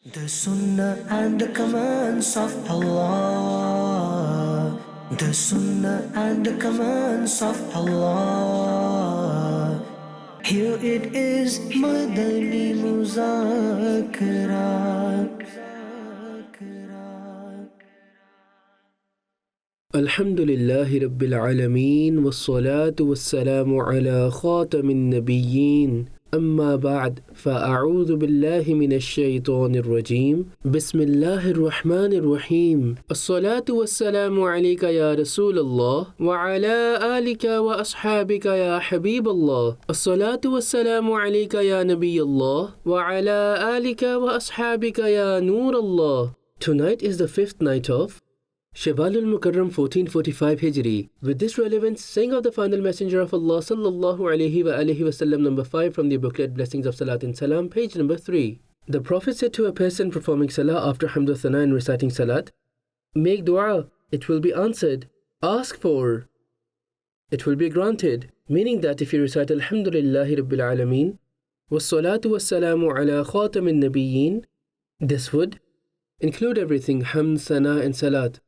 The Sunnah and the commands of Allah. The Sunnah and the commands of Allah. Here it is, Madani Muzakarah. Alhamdulillahi Rabbil Alameen wassalatu wassalamu ala khatamin nabiyyin amma ba'd fa'a'udhu billahi minash shaitanir rajim bismillahir rahmanir rahim as-salatu wassalamu alayka ya Rasulallah wa ala alika wa ashabika ya Habiballah as-salatu wassalamu alayka ya Nabiyallah wa ala alika wa ashabika ya Noorallah. Tonight is the fifth night of Shawwal al-Mukarram 1445 Hijri. With this relevance, saying of the final messenger of Allah sallallahu alayhi wa alihi wasallam, number 5 from the booklet Blessings of Salat and Salam, page number 3. The Prophet said to a person performing Salah after Hamd Thana and reciting Salat, make dua, it will be answered. Ask for, it will be granted. Meaning that if you recite Alhamdulillahi Rabbil Alameen, wassalatu wassalamu ala khatamin nabiyyin, this would include everything, Hamd, Sana and Salat.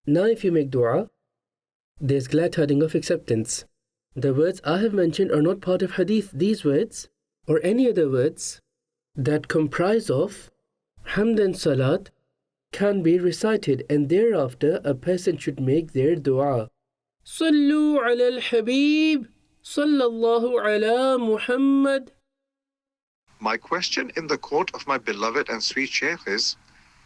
Now if you make dua, there's glad tidings of acceptance. The words I have mentioned are not part of hadith. These words, or any other words that comprise of hamd and salat, can be recited, and thereafter a person should make their dua. Sallu ala al-Habib, sallallahu ala Muhammad. My question in the court of my beloved and sweet Shaykh is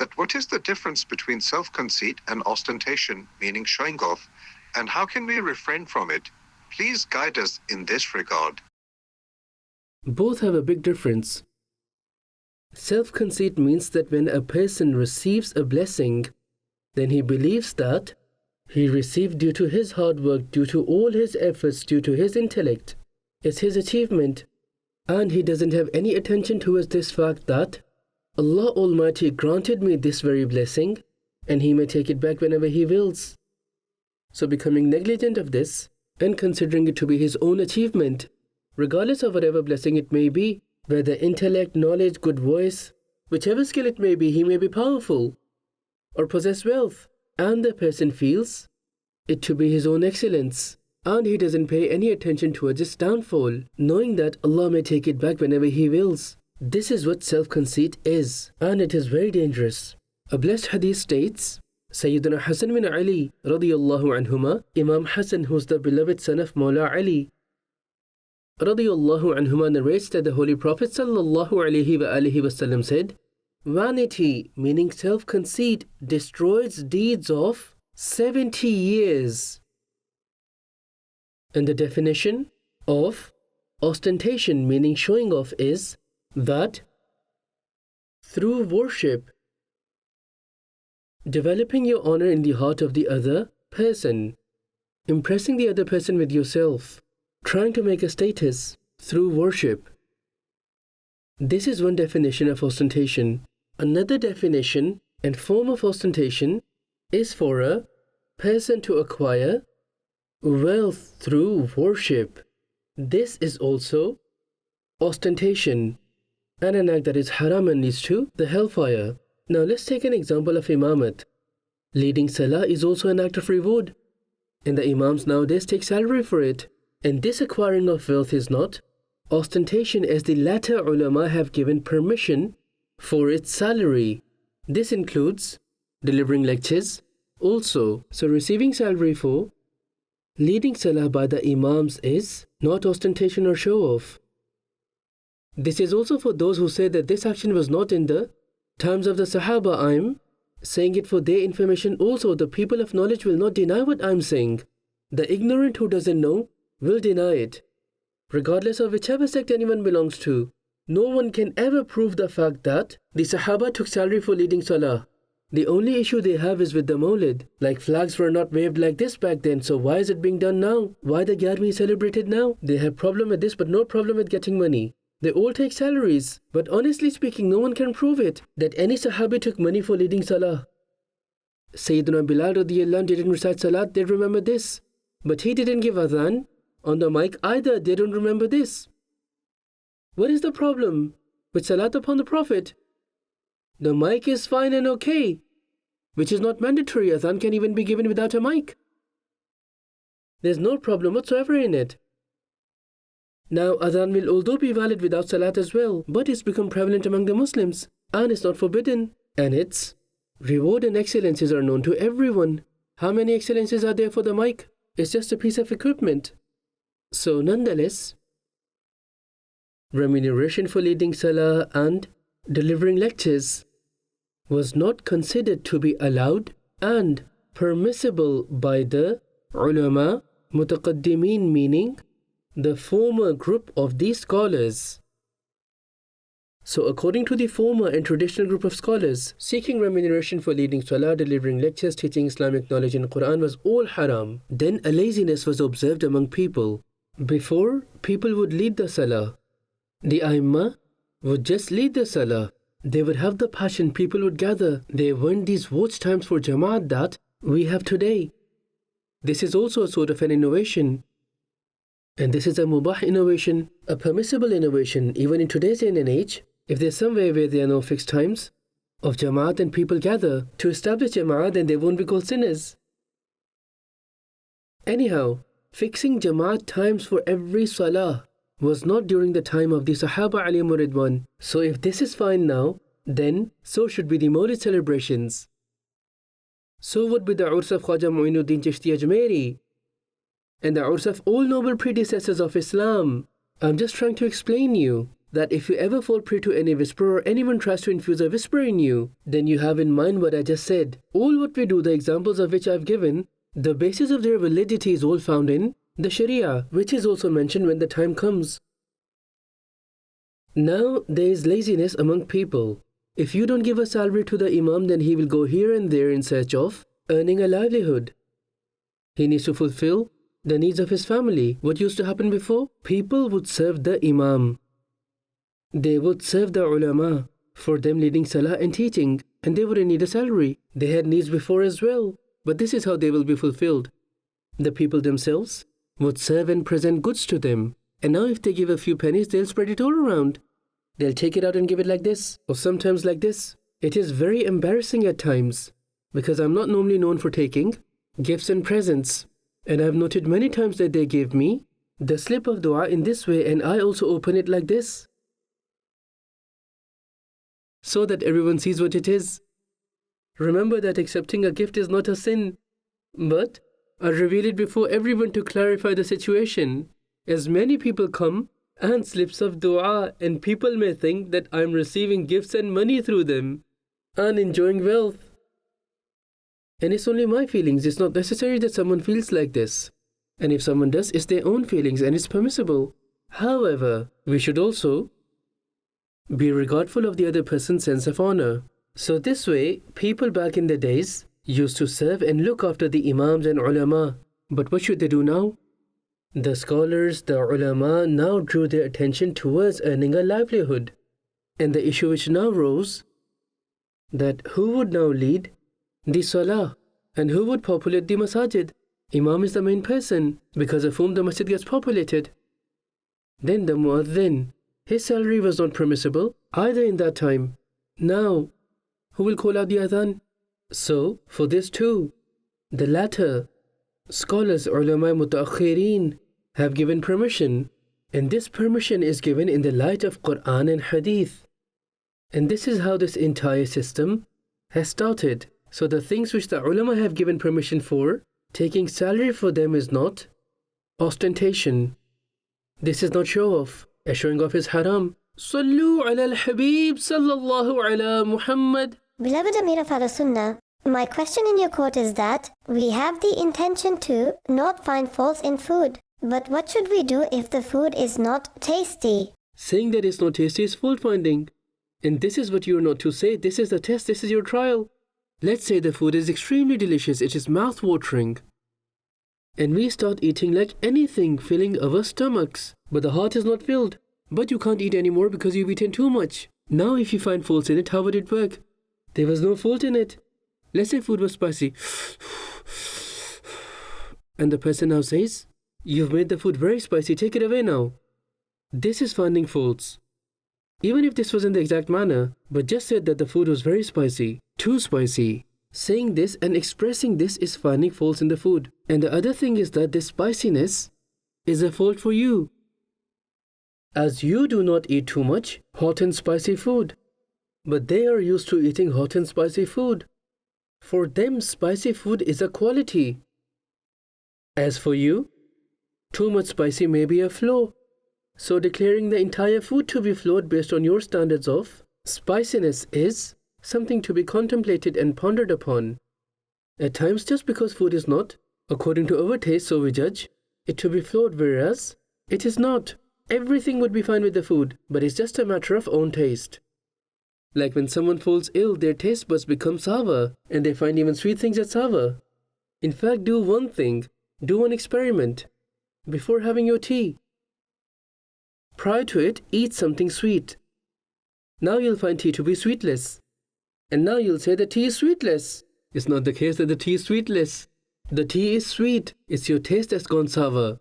that what is the difference between self-conceit and ostentation, meaning showing off, and how can we refrain from it? Please guide us in this regard. Both have a big difference. Self-conceit means that when a person receives a blessing, then he believes that he received due to his hard work, due to all his efforts, due to his intellect. It's his achievement, and he doesn't have any attention towards this fact that Allah Almighty granted me this very blessing, and He may take it back whenever He wills. So becoming negligent of this, and considering it to be his own achievement, regardless of whatever blessing it may be, whether intellect, knowledge, good voice, whichever skill it may be, he may be powerful, or possess wealth, and the person feels it to be his own excellence, and he doesn't pay any attention towards its downfall, knowing that Allah may take it back whenever He wills. This is what self-conceit is, and it is very dangerous. A blessed hadith states, Sayyidina Hassan bin Ali radiyallahu anhuma, Imam Hassan, who's the beloved son of Mawla Ali radiyallahu anhuma, narrates that the Holy Prophet sallallahu alayhi wa alihi wasallam said, vanity, meaning self-conceit, destroys deeds of 70 years. And the definition of ostentation, meaning showing off, is that through worship, developing your honor in the heart of the other person, impressing the other person with yourself, trying to make a status through worship. This is one definition of ostentation. Another definition and form of ostentation is for a person to acquire wealth through worship. This is also ostentation, and an act that is haram and leads to the hellfire. Now let's take an example of imamat. Leading salah is also an act of reward, and the imams nowadays take salary for it. And this acquiring of wealth is not ostentation, as the latter ulama have given permission for its salary. This includes delivering lectures also. So receiving salary for leading salah by the imams is not ostentation or show off. This is also for those who say that this action was not in the times of the Sahaba. I'm saying it for their information also. The people of knowledge will not deny what I'm saying. The ignorant who doesn't know will deny it, regardless of whichever sect anyone belongs to. No one can ever prove the fact that the Sahaba took salary for leading Salah. The only issue they have is with the Mawlid. Like flags were not waved like this back then, so why is it being done now? Why the Gyarmi is celebrated now? They have problem with this but no problem with getting money. They all take salaries, but honestly speaking, no one can prove it, that any Sahabi took money for leading Salah. Sayyidina Bilal radiyallahu anh didn't recite Salat, they remember this. But he didn't give adhan on the mic either, they don't remember this. What is the problem with Salat upon the Prophet? The mic is fine and okay, which is not mandatory. Adhan can even be given without a mic. There's no problem whatsoever in it. Now, Adhan will although be valid without Salat as well, but it's become prevalent among the Muslims, and it's not forbidden, and its reward and excellences are known to everyone. How many excellences are there for the mic? It's just a piece of equipment. So nonetheless, remuneration for leading Salah and delivering lectures was not considered to be allowed and permissible by the ulama mutaqaddimin, meaning the former group of these scholars. So according to the former and traditional group of scholars, seeking remuneration for leading Salah, delivering lectures, teaching Islamic knowledge and Quran was all haram. Then a laziness was observed among people. Before, people would lead the Salah. The Aimma would just lead the Salah. They would have the passion, people would gather. There weren't these watch times for Jamaat that we have today. This is also a sort of an innovation. And this is a mubah innovation, a permissible innovation, even in today's day and age. If there's somewhere where there are no fixed times of Jamaat and people gather to establish Jamaat, then they won't be called sinners. Anyhow, fixing Jamaat times for every Salah was not during the time of the Sahaba alayhim ridwan. So if this is fine now, then so should be the Mawlid celebrations. So would be the Urs of Khwaja Mu'inuddin Chishti Ajmeri and the Urs of all noble predecessors of Islam. I'm just trying to explain you that if you ever fall prey to any whisper or anyone tries to infuse a whisper in you, then you have in mind what I just said. All what we do, the examples of which I've given, the basis of their validity is all found in the Sharia, which is also mentioned when the time comes. Now, there is laziness among people. If you don't give a salary to the Imam, then he will go here and there in search of earning a livelihood. He needs to fulfill the needs of his family. What used to happen before? People would serve the Imam. They would serve the ulama for them leading Salah and teaching, and they wouldn't need a salary. They had needs before as well, but this is how they will be fulfilled. The people themselves would serve and present goods to them. And now if they give a few pennies, they'll spread it all around. They'll take it out and give it like this, or sometimes like this. It is very embarrassing at times, because I'm not normally known for taking gifts and presents. And I've noted many times that they gave me the slip of dua in this way, and I also open it like this, so that everyone sees what it is. Remember that accepting a gift is not a sin, but I reveal it before everyone to clarify the situation, as many people come and slips of dua, and people may think that I'm receiving gifts and money through them and enjoying wealth. And it's only my feelings. It's not necessary that someone feels like this. And if someone does, it's their own feelings and it's permissible. However, we should also be regardful of the other person's sense of honor. So this way, people back in the days used to serve and look after the imams and ulama. But what should they do now? The scholars, the ulama, now drew their attention towards earning a livelihood. And the issue which now rose, that who would now lead the salah and who would populate the masajid? Imam is the main person, because of whom the masjid gets populated. Then the muaddin, his salary was not permissible either in that time. Now, who will call out the adhan? So, for this too, the latter scholars, ulama mutaakhirin, have given permission, and this permission is given in the light of Quran and Hadith. And this is how this entire system has started. So the things which the ulama have given permission for, taking salary for them is not ostentation. This is not show off. A showing off is haram. Sallu ala al-Habib sallallahu ala Muhammad. Beloved Amir of Sunnah, my question in your court is that we have the intention to not find faults in food. But what should we do if the food is not tasty? Saying that it's not tasty is fault finding. And this is what you are not to say. This is the test. This is your trial. Let's say the food is extremely delicious. It is mouth-watering. And we start eating like anything, filling our stomachs. But the heart is not filled. But you can't eat anymore because you've eaten too much. Now if you find faults in it, how would it work? There was no fault in it. Let's say food was spicy. And the person now says, "You've made the food very spicy, take it away now." This is finding faults. even if this wasn't the exact manner, but just said that the food was very spicy, too spicy. Saying this and expressing this is finding faults in the food. And the other thing is that this spiciness is a fault for you, as you do not eat too much hot and spicy food. But they are used to eating hot and spicy food. For them, spicy food is a quality. As for you, too much spicy may be a flaw. So declaring the entire food to be flawed based on your standards of spiciness is something to be contemplated and pondered upon. At times, just because food is not, according to our taste, so we judge it to be flawed, whereas it is not. Everything would be fine with the food, but it's just a matter of own taste. Like when someone falls ill, their taste buds become sour, and they find even sweet things as sour. In fact, do one thing, do one experiment. Before having your tea, prior to it, eat something sweet. Now you'll find tea to be sweetless. And now you'll say the tea is sweetless. It's not the case that the tea is sweetless. The tea is sweet. It's your taste that's gone sour.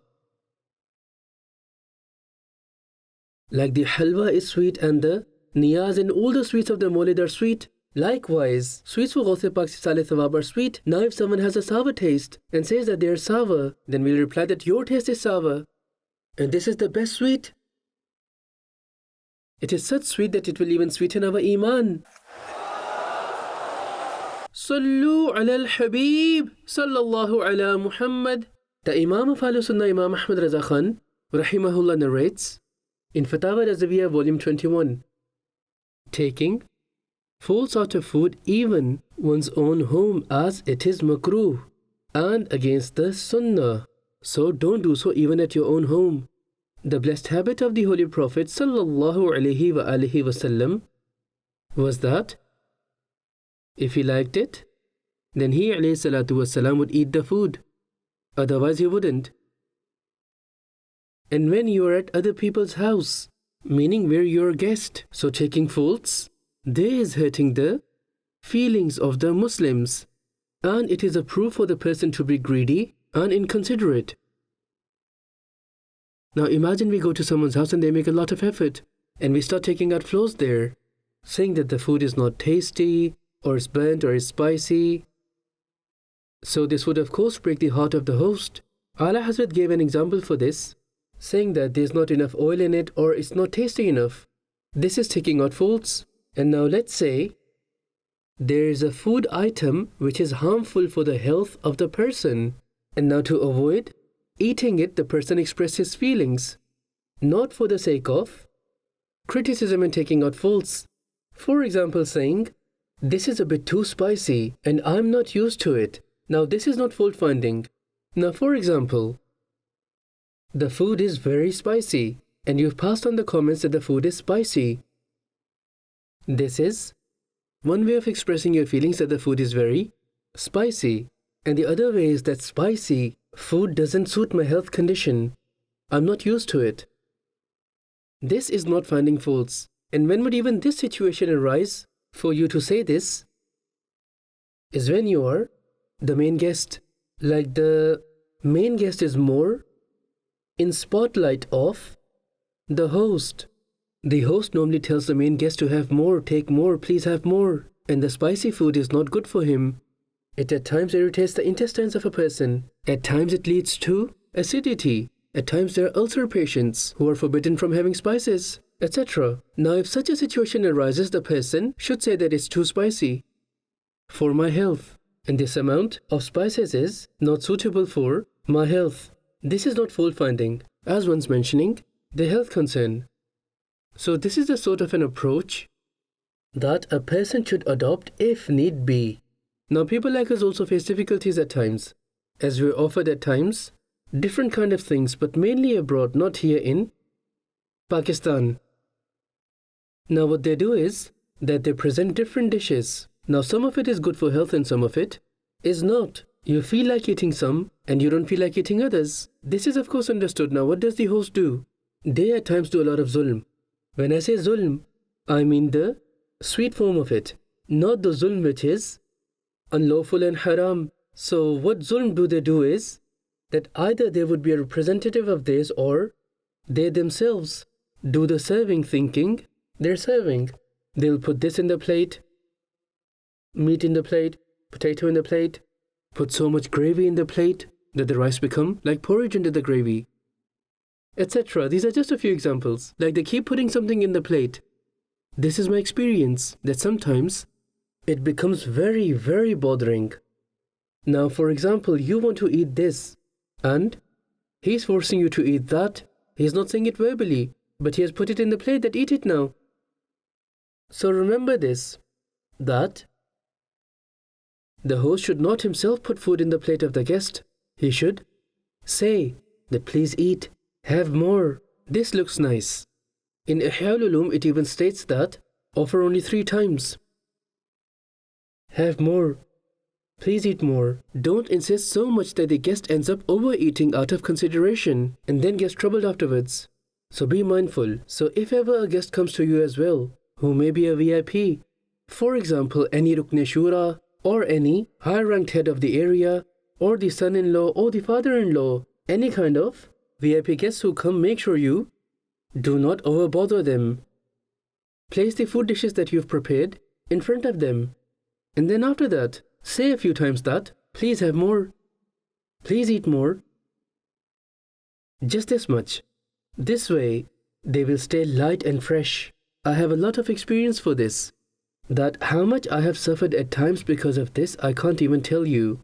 Like the halwa is sweet and the niyaz and all the sweets of the Mawlid are sweet. Likewise, sweets for Ghaus Pak Saleh Thawab are sweet. Now if someone has a sour taste and says that they are sour, then we'll reply that your taste is sour. And this is the best sweet. It is such sweet that it will even sweeten our iman. Sallu ala al-Habib, sallallahu ala Muhammad. The Imam of Sunnah, Imam Ahmad Raza Khan, rahimahullah, narrates in Fatawa Razawiyah, volume 21, taking faults out of food, even one's own home, as it is makruh and against the Sunnah. So don't do so even at your own home. The blessed habit of the Holy Prophet sallallahu alaihi wasallam was that if he liked it, then he alayhi salatu wasalam would eat the food. Otherwise he wouldn't. And when you are at other people's house, meaning where you're a guest, so taking faults, there is hurting the feelings of the Muslims. And it is a proof for the person to be greedy and inconsiderate. Now imagine we go to someone's house and they make a lot of effort, and we start taking out flaws there, saying that the food is not tasty, or it's burnt, or it's spicy. So this would of course break the heart of the host. Ala Hazrat gave an example for this, saying that there's not enough oil in it, or it's not tasty enough. This is taking out faults. And now let's say there is a food item which is harmful for the health of the person, and now to avoid eating it, the person expresses feelings, not for the sake of criticism and taking out faults. For example, saying, this is a bit too spicy and I'm not used to it. Now this is not fault finding. Now for example, the food is very spicy and you've passed on the comments that the food is spicy. This is one way of expressing your feelings that the food is very spicy. And the other way is that spicy food doesn't suit my health condition. I'm not used to it. This is not finding faults. And when would even this situation arise for you to say this? Is when you are the main guest. Like the main guest is more in spotlight of the host. The host normally tells the main guest to have more, take more, please have more. And the spicy food is not good for him. It at times irritates the intestines of a person. At times it leads to acidity. At times there are ulcer patients who are forbidden from having spices, etc. Now if such a situation arises, the person should say that it's too spicy for my health. And this amount of spices is not suitable for my health. This is not fault finding, as one's mentioning the health concern. So this is the sort of an approach that a person should adopt if need be. Now people like us also face difficulties at times, as we're offered at times different kind of things, but mainly abroad, not here in Pakistan. Now what they do is that they present different dishes. Now some of it is good for health and some of it is not. You feel like eating some and you don't feel like eating others. This is of course understood. Now what does the host do? They at times do a lot of zulm. When I say zulm, I mean the sweet form of it, not the zulm which is unlawful and haram. So what zulm do they do is that either there would be a representative of theirs or they themselves do the serving thinking they're serving. They'll put this in the plate, meat in the plate, potato in the plate, put so much gravy in the plate that the rice become like porridge under the gravy, etc. These are just a few examples. Like they keep putting something in the plate. This is my experience, that sometimes it becomes very, very bothering. Now, for example, you want to eat this, and he's forcing you to eat that. He's not saying it verbally, but he has put it in the plate that eat it now. So remember this, that the host should not himself put food in the plate of the guest. He should say that please eat, have more, this looks nice. In Ihya al-Ulum, it even states that offer only 3 times. Have more, please eat more. Don't insist so much that the guest ends up overeating out of consideration and then gets troubled afterwards. So be mindful. So if ever a guest comes to you as well, who may be a VIP, for example, any Rukn Shura or any high-ranked head of the area or the son-in-law or the father-in-law, any kind of VIP guests who come, make sure you do not overbother them. Place the food dishes that you've prepared in front of them. And then after that, say a few times that, please have more, please eat more. Just this much. This way, they will stay light and fresh. I have a lot of experience for this. That how much I have suffered at times because of this, I can't even tell you.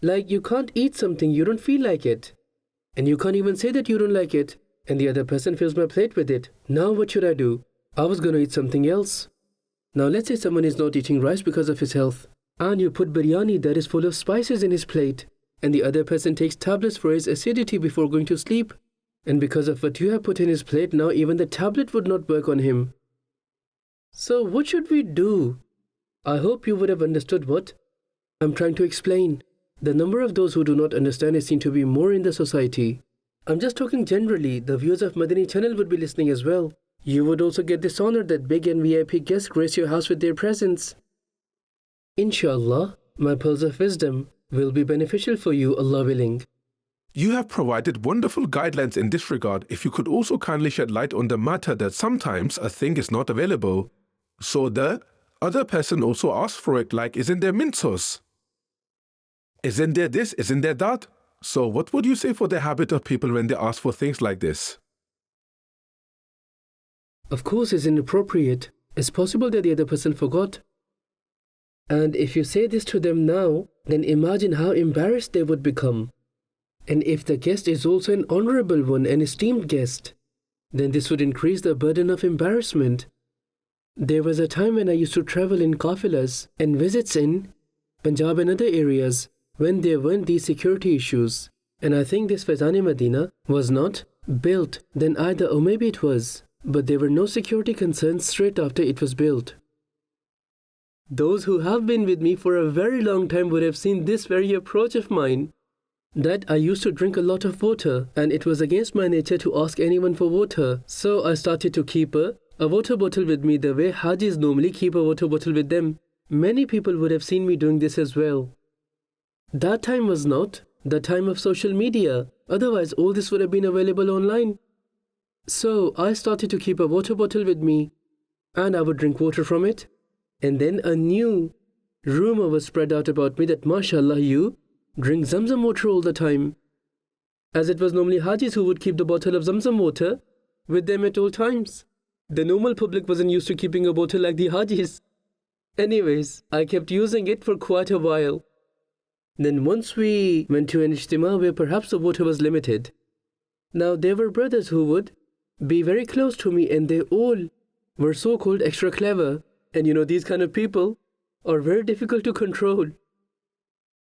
Like you can't eat something, you don't feel like it. And you can't even say that you don't like it. And the other person fills my plate with it. Now what should I do? I was going to eat something else. Now let's say someone is not eating rice because of his health, and you put biryani that is full of spices in his plate, and the other person takes tablets for his acidity before going to sleep. And because of what you have put in his plate, now even the tablet would not work on him. So what should we do? I hope you would have understood what I'm trying to explain. The number of those who do not understand is seen to be more in the society. I'm just talking generally. The viewers of Madani Channel would be listening as well. You would also get this honor that big and VIP guests grace your house with their presence. Inshallah, my pearls of wisdom will be beneficial for you, Allah willing. You have provided wonderful guidelines in this regard. If you could also kindly shed light on the matter that sometimes a thing is not available, so the other person also asks for it, like, isn't there mint sauce? Isn't there this? Isn't there that? So what would you say for the habit of people when they ask for things like this? Of course, it's inappropriate. It's possible that the other person forgot. And if you say this to them now, then imagine how embarrassed they would become. And if the guest is also an honorable one, an esteemed guest, then this would increase the burden of embarrassment. There was a time when I used to travel in kafilas and visits in Punjab and other areas when there weren't these security issues. And I think this Faizan Medina was not built then either, or maybe it was, but there were no security concerns straight after it was built. Those who have been with me for a very long time would have seen this very approach of mine, that I used to drink a lot of water, and it was against my nature to ask anyone for water. So I started to keep a water bottle with me the way Hajis normally keep a water bottle with them. Many people would have seen me doing this as well. That time was not the time of social media, otherwise all this would have been available online. So I started to keep a water bottle with me, and I would drink water from it. And then a new rumor was spread out about me that, mashallah, you drink Zamzam water all the time. As it was normally Hajis who would keep the bottle of Zamzam water with them at all times. The normal public wasn't used to keeping a bottle like the Hajis. Anyways, I kept using it for quite a while. Then once we went to an ijtima where perhaps the water was limited. Now there were brothers who would be very close to me, and they all were so-called extra clever. And you know, these kind of people are very difficult to control.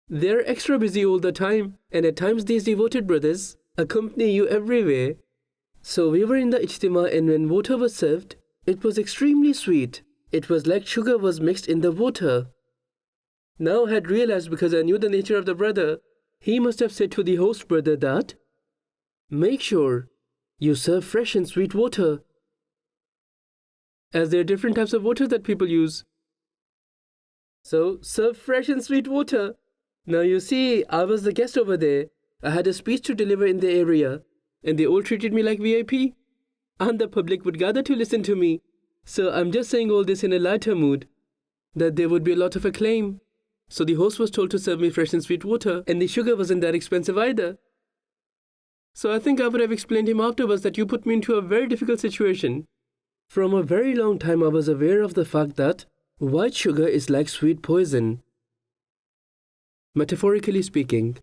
They're extra busy all the time, and at times these devoted brothers accompany you everywhere. So we were in the ijtima, and when water was served, it was extremely sweet. It was like sugar was mixed in the water. Now I had realized, because I knew the nature of the brother, he must have said to the host brother that, make sure you serve fresh and sweet water, as there are different types of water that people use. So serve fresh and sweet water. Now you see, I was the guest over there. I had a speech to deliver in the area, and they all treated me like VIP. And the public would gather to listen to me. So I'm just saying all this in a lighter mood, that there would be a lot of acclaim. So the host was told to serve me fresh and sweet water, and the sugar wasn't that expensive either. So I think I would have explained him afterwards that you put me into a very difficult situation. From a very long time I was aware of the fact that white sugar is like sweet poison, metaphorically speaking.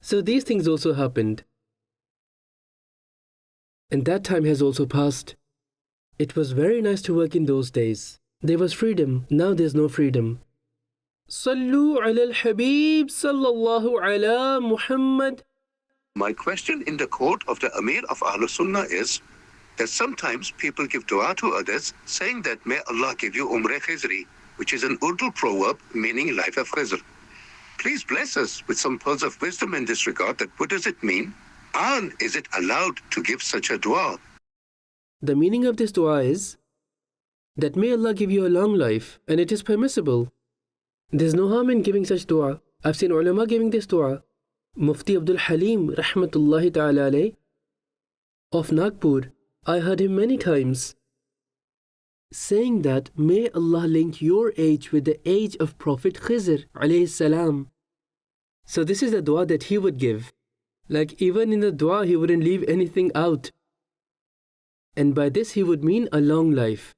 So these things also happened. And that time has also passed. It was very nice to work in those days. There was freedom. Now there's no freedom. Sallu ala al-Habib sallallahu ala Muhammad. My question in the court of the Amir of Ahlul Sunnah is that sometimes people give dua to others saying that may Allah give you Umre Khizri, which is an Urdu proverb meaning life of Khizr. Please bless us with some pearls of wisdom in this regard, that what does it mean? And is it allowed to give such a dua? The meaning of this dua is that may Allah give you a long life, and it is permissible. There's no harm in giving such dua. I've seen ulama giving this dua. Mufti Abdul Halim, rahmatullahi ta'ala alayh, of Nagpur, I heard him many times saying that may Allah link your age with the age of Prophet Khizr alayhi salam. So this is the dua that he would give. Like even in the dua he wouldn't leave anything out. And by this he would mean a long life.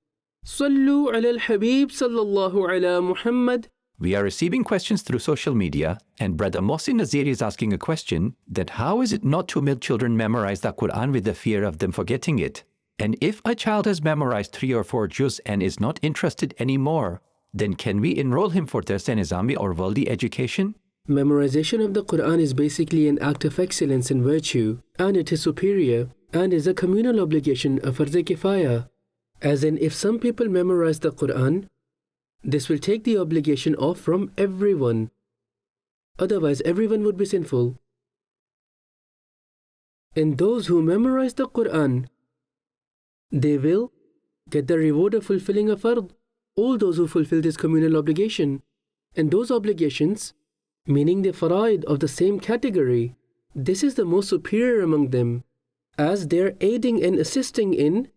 Sallu ala al-Habib sallallahu ala Muhammad. We are receiving questions through social media, and Brother Mohsin Naziri is asking a question that how is it not to make children memorize the Quran with the fear of them forgetting it? And if a child has memorized 3 or 4 juz and is not interested anymore, then can we enroll him for Dars-e-Nizami or Worldly education? Memorization of the Quran is basically an act of excellence and virtue, and it is superior, and is a communal obligation of Farz-e Kifaya. As in, if some people memorize the Quran, this will take the obligation off from everyone. Otherwise, everyone would be sinful. And those who memorize the Quran, they will get the reward of fulfilling a fard. All those who fulfill this communal obligation. And those obligations, meaning the faraid of the same category, this is the most superior among them, as they are aiding and assisting in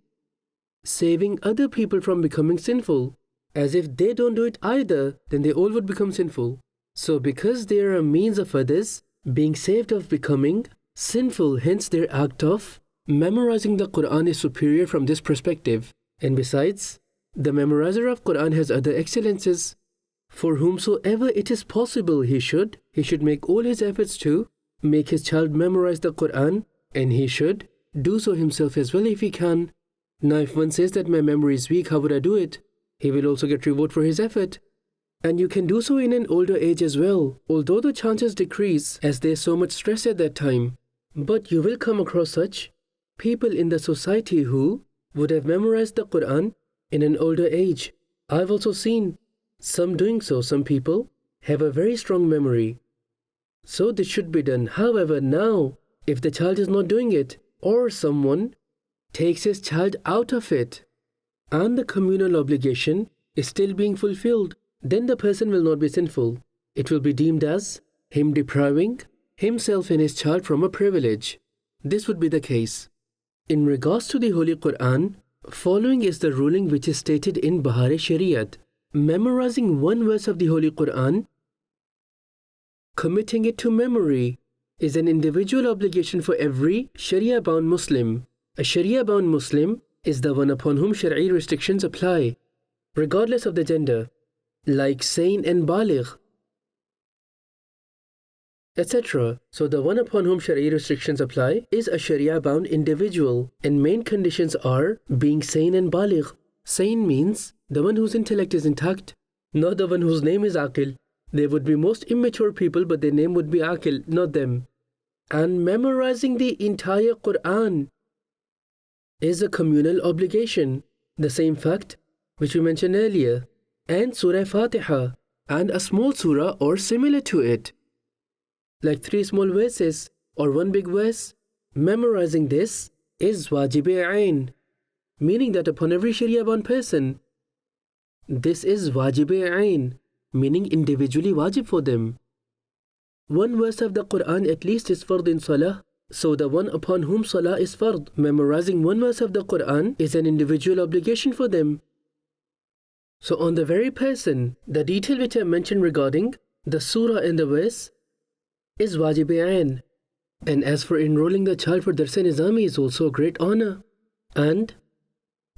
saving other people from becoming sinful. As if they don't do it either, then they all would become sinful. So because they are a means of others being saved of becoming sinful, hence their act of memorizing the Quran is superior from this perspective. And besides, the memorizer of Quran has other excellences. For whomsoever it is possible he should make all his efforts to make his child memorize the Quran, and he should do so himself as well if he can. Now if one says that my memory is weak, how would I do it? He will also get reward for his effort. And you can do so in an older age as well, although the chances decrease as there is so much stress at that time. But you will come across such people in the society who would have memorized the Quran in an older age. I've also seen some doing so. Some people have a very strong memory. So this should be done. However, now, if the child is not doing it, or someone takes his child out of it, and the communal obligation is still being fulfilled, then the person will not be sinful. It will be deemed as him depriving himself and his child from a privilege. This would be the case. In regards to the Holy Quran, following is the ruling which is stated in Bahar-e-Shariat. Memorizing one verse of the Holy Quran, committing it to memory, is an individual obligation for every Sharia-bound Muslim. A Sharia-bound Muslim is the one upon whom Shari'i restrictions apply, regardless of the gender, like Sain and Baligh, etc. So the one upon whom Shari'i restrictions apply is a Sharia-bound individual, and main conditions are being Sain and Baligh. Sain means the one whose intellect is intact, not the one whose name is Aqil. They would be most immature people, but their name would be Aqil, not them. And memorizing the entire Quran is a communal obligation. The same fact which we mentioned earlier. And Surah Fatiha, and a small surah or similar to it, like 3 small verses or 1 big verse. Memorizing this is wajib-e-ain, meaning that upon every Sharia-bound person, this is wajib-e-ain, meaning individually wajib for them. 1 verse of the Quran at least is fard in salah, So the one upon whom salah is fard, memorizing one verse of the Quran is an individual obligation for them. So on the very person, the detail which I mentioned regarding the surah and the verse is wajib ayn. And as for enrolling the child for Dars-e-Nizami is also a great honor. And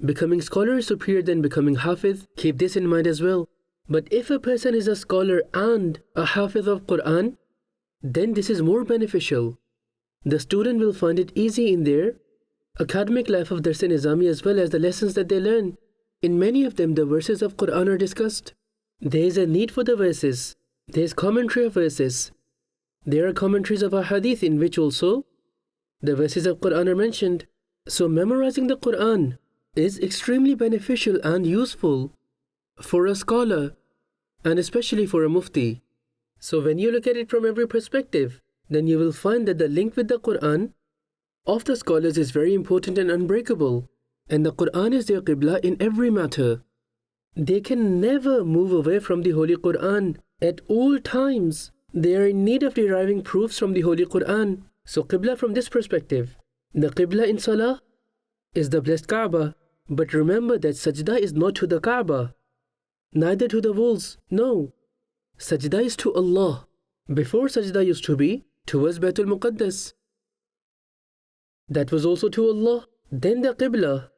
becoming scholar is superior than becoming hafiz. Keep this in mind as well. But if a person is a scholar and a hafiz of Quran, then this is more beneficial. The student will find it easy in their academic life of Dars-e-Nizami as well as the lessons that they learn. In many of them, the verses of Quran are discussed. There is a need for the verses. There is commentary of verses. There are commentaries of a hadith in which also the verses of Quran are mentioned. So memorizing the Quran is extremely beneficial and useful for a scholar and especially for a mufti. So when you look at it from every perspective, then you will find that the link with the Quran of the scholars is very important and unbreakable. And the Quran is their qibla in every matter. They can never move away from the Holy Quran. At all times, they are in need of deriving proofs from the Holy Quran. So qibla from this perspective, the qibla in salah is the blessed Kaaba. But remember that sajda is not to the Kaaba, neither to the walls. No, sajda is to Allah. Before sajda used to be towards Baitul Muqaddas. That was also to Allah. Then the qibla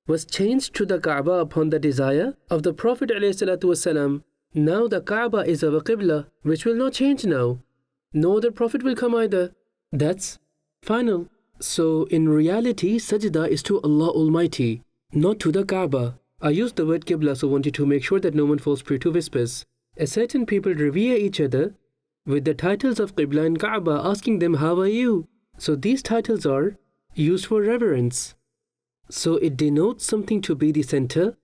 was changed to the Kaaba upon the desire of the Prophet ﷺ. Now the Kaaba is our qibla, which will not change now. No other Prophet will come either. That's final. So in reality, sajda is to Allah Almighty, not to the Kaaba. I used the word qibla, so wanted to make sure that no one falls prey to whispers. As certain people revere each other with the titles of qibla and Kaaba, asking them, how are you? So these titles are used for reverence. So it denotes something to be the center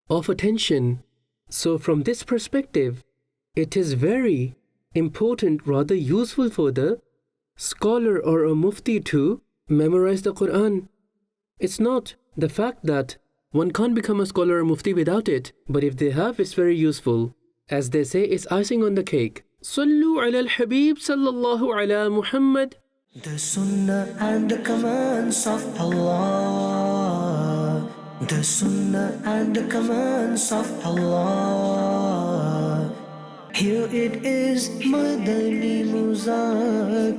of attention. So from this perspective, it is very important, rather useful for the scholar or a mufti to memorize the Quran. It's not the fact that one can't become a scholar or mufti without it, but if they have, it's very useful. As they say, it's icing on the cake. Sallu ala al-Habib sallallahu ala Muhammad. The Sunnah and the commands of Allah. The Sunnah and the commands of Allah. Here it is, Madani Muzakarah.